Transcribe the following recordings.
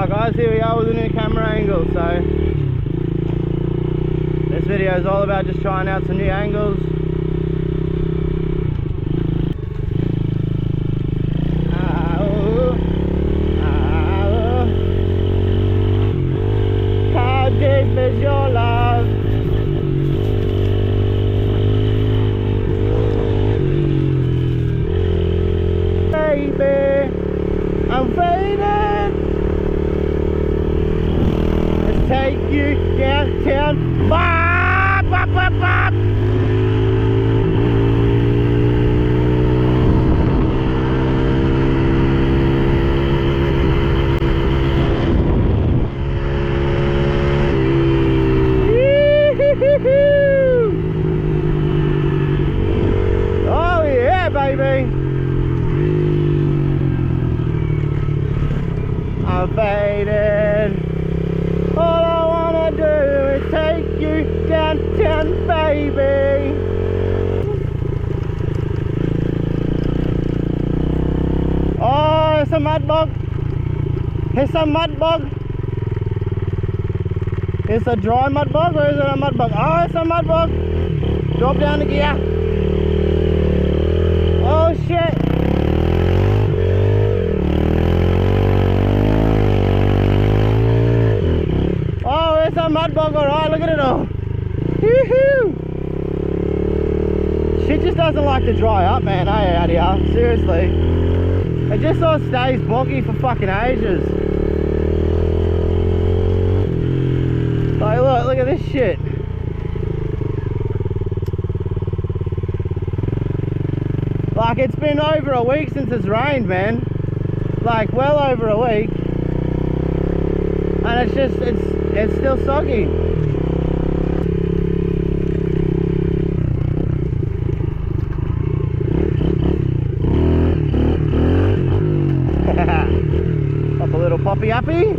Alright guys, here we are with a new camera angle. So this video is all about just trying out some new angles. How deep is your love? Baby, I'm faded. Let's take you downtown. Bop, bop, bop, bop. Oh yeah, baby. I'm faded. All I wanna do is take you downtown, baby. Oh, it's a mud bog. It's a mud bog. It's a dry mud bog or is it a mud bog? Oh, it's a mud bog. Drop down the gear. Oh shit. Oh, it's a mud bog, alright, look at it all. Woohoo! Shit just doesn't like to dry up, man, hey, out here, seriously. It just sort of stays boggy for fucking ages. Like, look at this shit. Like, it's been over a week since it's rained, man. Like, well over a week. And it's just, it's still soggy. Pop a little poppy uppy.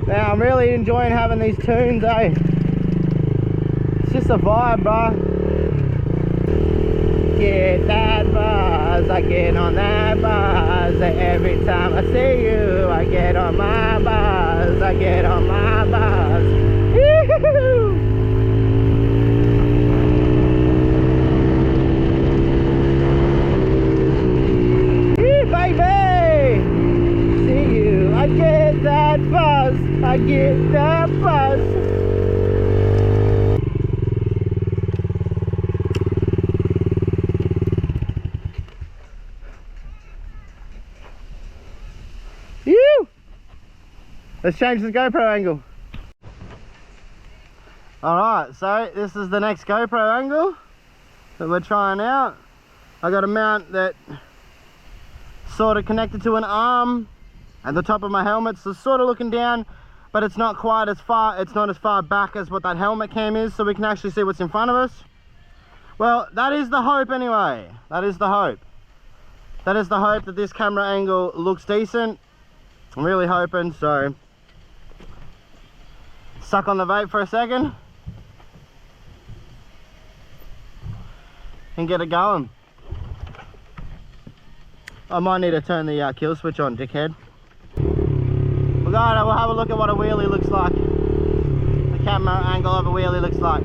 Now I'm really enjoying having these tunes, eh? It's just a vibe, bro. Get that buzz, I get on that buzz. Every time I see you, I get on my buzz. I get on my buzz. Woo-hoo-hoo! Hey, baby! See you, I get that buzz. I get that buzz. Let's change the GoPro angle. Alright, so this is the next GoPro angle that we're trying out. I got a mount that sort of connected to an arm at the top of my helmet, so sort of looking down, but it's not quite as far, it's not as far back as what that helmet cam is, so we can actually see what's in front of us. Well, that is the hope anyway. That is the hope. That is the hope that this camera angle looks decent. I'm really hoping, so suck on the vape for a second and get it going. I might need to turn the kill switch on, dickhead. We'll have a look at what a wheelie looks like. The camera angle of a wheelie looks like.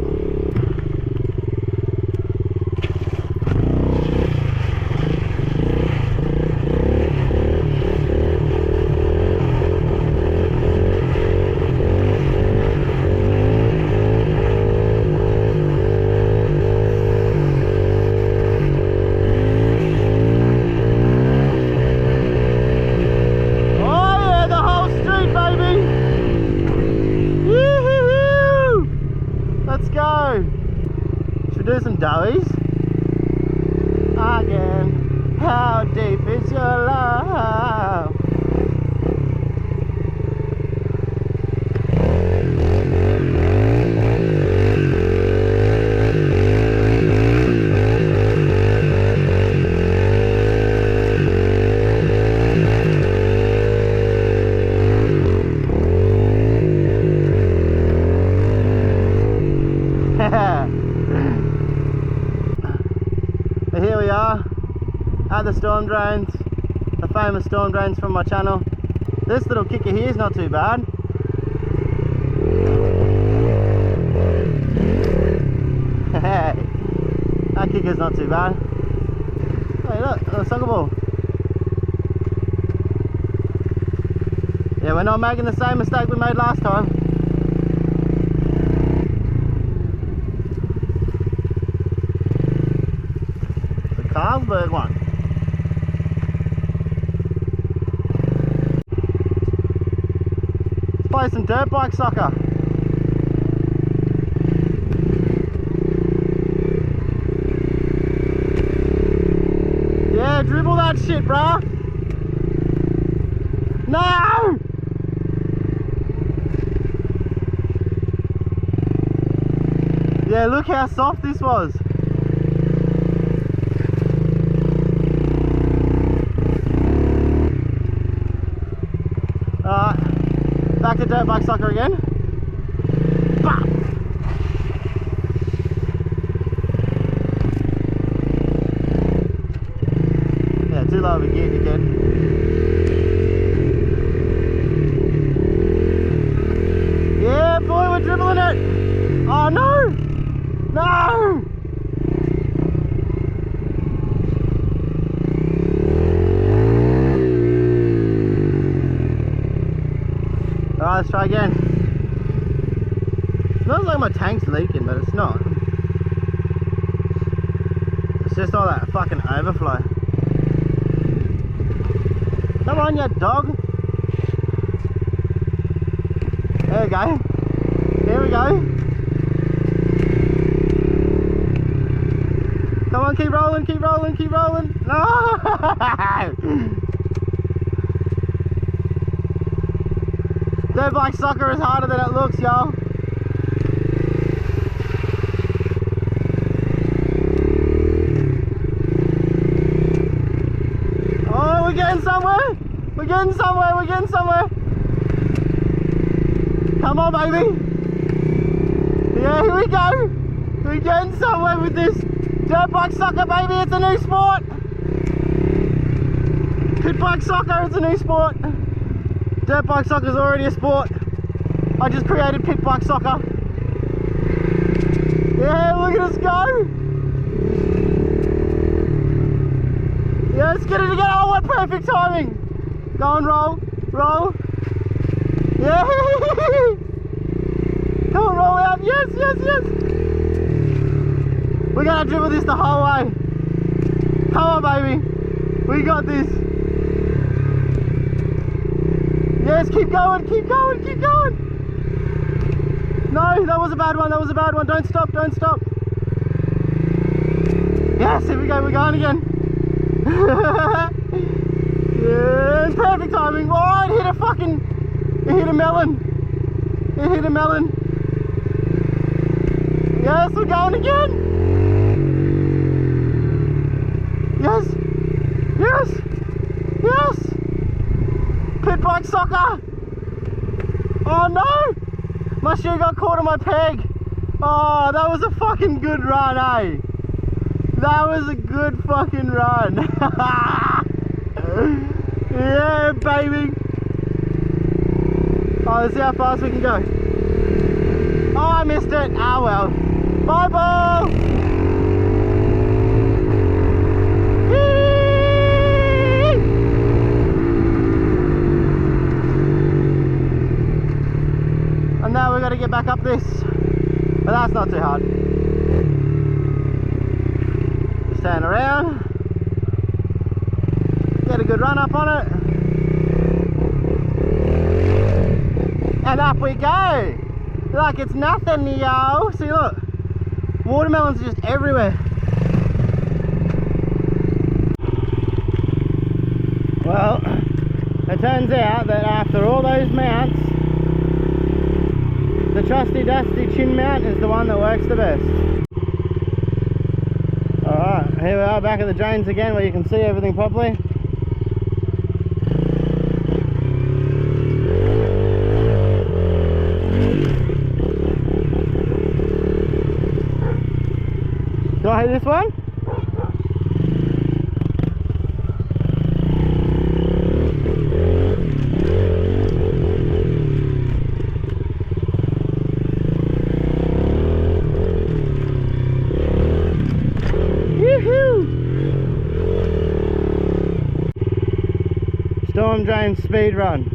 Do some doughies again. How deep is your love? Here we are at the storm drains, the famous storm drains from my channel. This little kicker here is not too bad. That kicker's not too bad. Hey look, a soccer ball. Yeah, we're not making the same mistake we made last time. The Carlsberg one. Let's play some dirt bike soccer. Yeah, dribble that shit, bruh. No! Yeah, look how soft this was. Alright, back to dirt bike soccer again. Bah! Yeah, too low of a gear again. Yeah, boy, we're dribbling it. Oh no! No! Alright, let's try again. It smells like my tank's leaking, but it's not. It's just all that fucking overflow. Come on, you dog. There we go. Here we go. Come on, keep rolling, keep rolling, keep rolling. No! Dirt bike soccer is harder than it looks, y'all. Oh, we're getting somewhere. We're getting somewhere, we're getting somewhere. Come on, baby. Yeah, here we go. We're getting somewhere with this. Dirt bike soccer, baby, it's a new sport. Pit bike soccer, it's a new sport. Dirt bike soccer is already a sport. I just created pit bike soccer. Yeah, look at us go. Yeah, let's get it together. Oh, what perfect timing. Go on, roll, roll. Yeah. Come on, roll out. Yes, yes, yes. We're gonna dribble this the whole way. Come on, baby. We got this. Yes, keep going, keep going, keep going. No, that was a bad one, that was a bad one. Don't stop, don't stop. Yes, here we go, we're going again. Yes, perfect timing. Oh, it hit a fucking, it hit a melon. It hit a melon. Yes, we're going again. Yes, yes, yes. Pit bike soccer. Oh no, my shoe got caught on my peg. Oh, that was a fucking good run, eh? That was a good fucking run. Yeah, baby. Oh, let's see how fast we can go. Oh, I missed it. Ah, well. Bye, ball. And now we've got to get back up this. But that's not too hard. Just stand around. Get a good run up on it. And up we go. Like it's nothing, yo. See, look. Watermelons are just everywhere. Well, it turns out that after all those mounts, the trusty dusty chin mount is the one that works the best. Alright, here we are back at the drains again where you can see everything properly. Do I hit this one? Storm Drain speed run.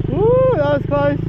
Woo, that was close.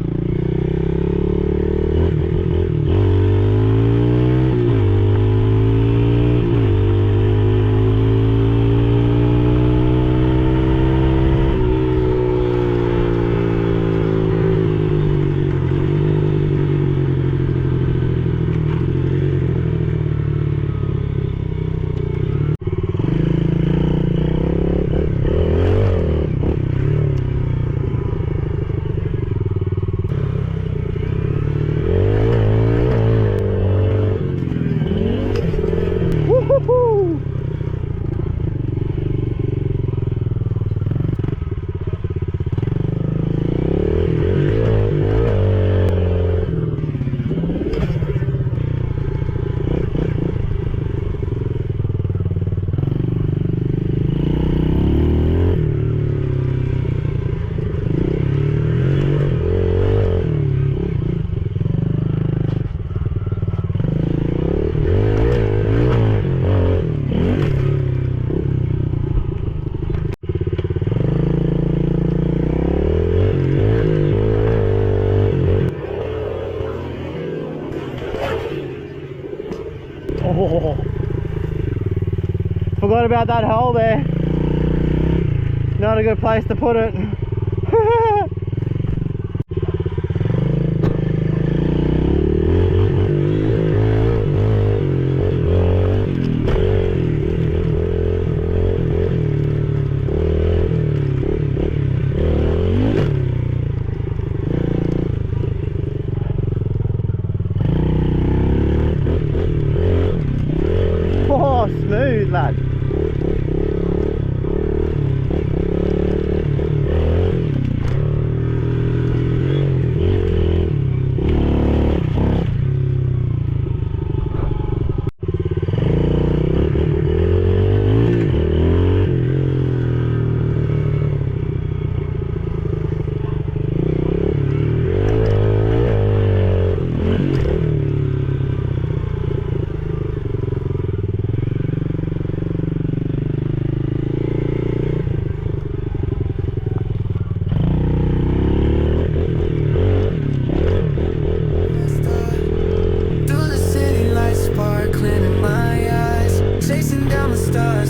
Oh, forgot about that hole there. Not a good place to put it. Oh, smooth, lad.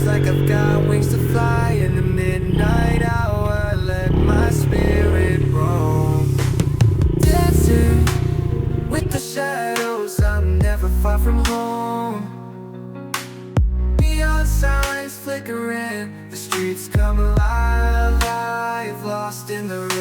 Like I've got wings to fly in the midnight hour. Let my spirit roam, dancing with the shadows. I'm never far from home. Neon signs flickering, the streets come alive, lost in the rain.